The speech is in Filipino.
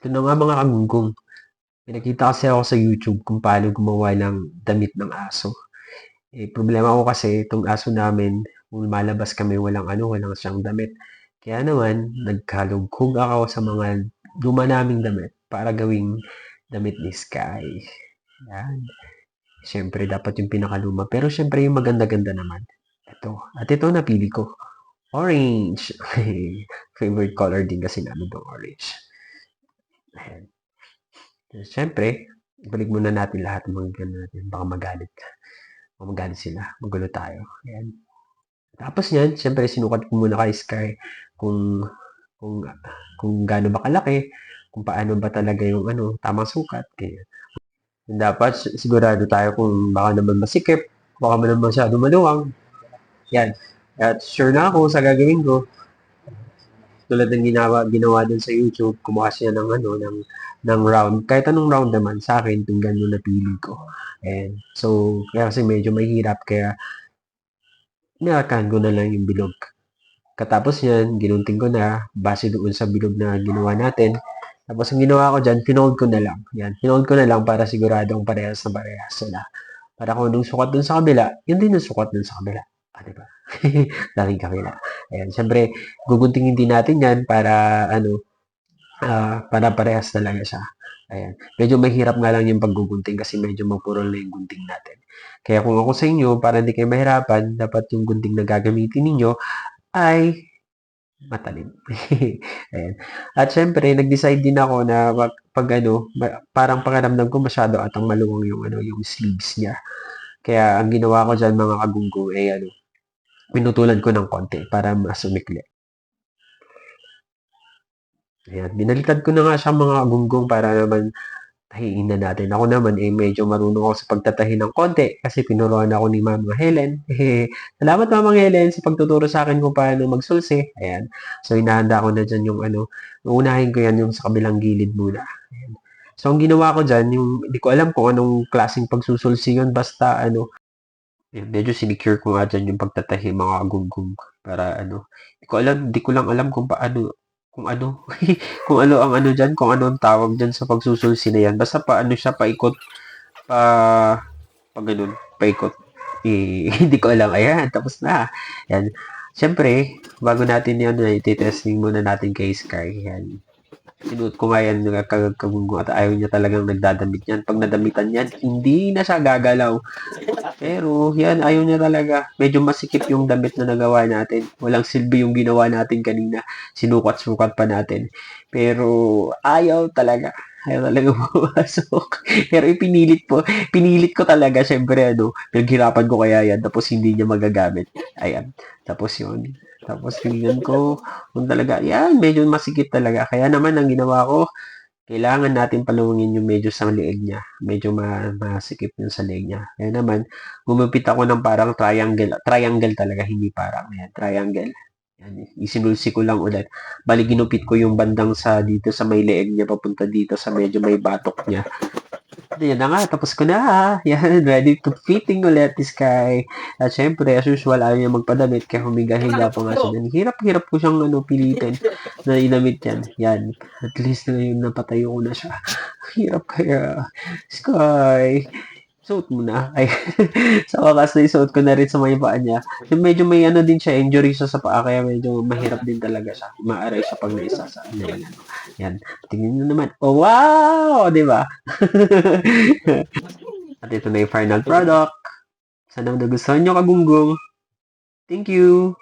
Ito na nga mga kagunggong. May nakita kasi ako sa YouTube kung paano gumawa ng damit ng aso. Problema ko kasi itong aso namin, kung lumalabas kami walang siyang damit. Kaya naman, nagkalughog ako sa mga luma naming damit para gawing damit ni Sky. Yan. Siyempre, dapat yung pinakaluma. Pero siyempre, yung maganda-ganda naman. Ito. At ito, napili ko. Orange. Favorite color din kasi namin itong orange. Ayan. Siyempre, ibalik muna natin lahat ng mga ganun natin. Baka magalit. Baka magalit sila. Magulo tayo. Ayan. Tapos yan, siyempre, sinukat ko muna kay Sky kung kung kung gaano ba kalaki, kung paano ba talaga yung tamang sukat. Kaya, dapat sigurado tayo kung baka naman masikip, baka naman masyado maluwang. Yan. At sure na ako sa gagawin ko, tulad ng ginawa dun sa YouTube, kumuha siya ng round. Kahit anong round naman, sa akin, itong ganun napili ko. And so, kaya kasi medyo mahirap, kaya nilakahan ko na lang yung bilog. Katapos yan, ginunting ko na, base doon sa bilog na ginawa natin. Tapos ang ginawa ko dyan, pinold ko na lang. Yan, pinold ko na lang para siguradong parehas na parehas sila. Para kung anong sukat dun sa kabila, yun din yung sukat dun sa kabila. Diba? Laging kabila. Ayan, syempre, guguntingin din natin yan para, para parehas talaga siya. Ayan. Medyo mahirap nga lang yung paggugunting kasi medyo mapurol na yung gunting natin. Kaya kung ako sa inyo, para hindi kayo mahirapan, dapat yung gunting na gagamitin ninyo ay matalim. Ayan. At syempre, nag-decide din ako na parang pakiramdam ko masyado atang maluwang yung sleeves niya. Kaya ang ginawa ko dyan mga kagunggo ay pinutulan ko ng konti para mas umikli. Ayan, binaliktad ko na nga siya mga kagungggong para naman tahiin na natin. Ako naman, medyo marunong ako sa pagtatahi ng konti kasi tinuruan ako ni Mama Helen. Salamat Mama Helen sa pagtuturo sa akin kung paano magsulsi. Ayan. So, inahanda ko na dyan yung uunahin ko yan yung sa kabilang gilid muna. Ayan. So, ang ginawa ko dyan, hindi ko alam kung anong klaseng pagsusulsi yun, basta medyo sinecure ko nga dyan yung pagtatahi mga gunggong para hindi ko lang alam kung paano, kung ano, kung ano ang dyan, kung ano ang tawag dyan sa pagsusulsi na yan. Basta paano siya paikot, ganun, paikot. Hindi ko alam. Ayan, tapos na. Yan. Siyempre, bago natin yan, ititesting muna natin kay Sky. Yan. Sinuot ko nga yan kagunggo at ayaw niya talagang nagdadamit yan. Pag nadamitan yan, hindi na siya gagalaw. Pero, yan, ayaw niya talaga. Medyo masikip yung damit na nagawa natin. Walang silbi yung ginawa natin kanina. Sinukat-sukat pa natin. Pero, ayaw talaga. Ayaw talaga pumasok. Pero pinilit ko talaga. Siyempre, naghirapan ko kaya yan. Tapos, hindi niya magagamit. Ayan. Tapos yun. Tapos, tingnan ko kung talaga, yan, medyo masikip talaga. Kaya naman, ang ginawa ko, kailangan natin paluwangin yung medyo sa leeg niya. Medyo masikip yung sa leeg niya. Kaya naman, gumupit ako ng parang triangle. Triangle talaga, hindi parang. Ayan, triangle. Yan, isinulsi ko lang ulit. Bali, ginupit ko yung bandang dito sa may leeg niya, papunta dito sa medyo may batok niya. Yan na nga, tapos ko na. Yan, ready to fitting ulit this guy. At syempre, as usual, ayaw niya magpadamit, kaya humiga-higa pa nga siya. Hirap-hirap ko siyang pilitin na inamit yan. Yan, at least ngayon napatayo ko na siya. Hirap kaya. Sky, suot mo na. Ay, sa wakas na isuot ko na rin sa may paa niya. Yung medyo may din siya, injury siya sa paa, kaya medyo mahirap din talaga siya. Maaray siya pag naisa sa yan. Tingnan nyo naman. Oh, wow! Di ba? At ito na yung final product. Sana nagustuhan nyo kagunggong. Thank you!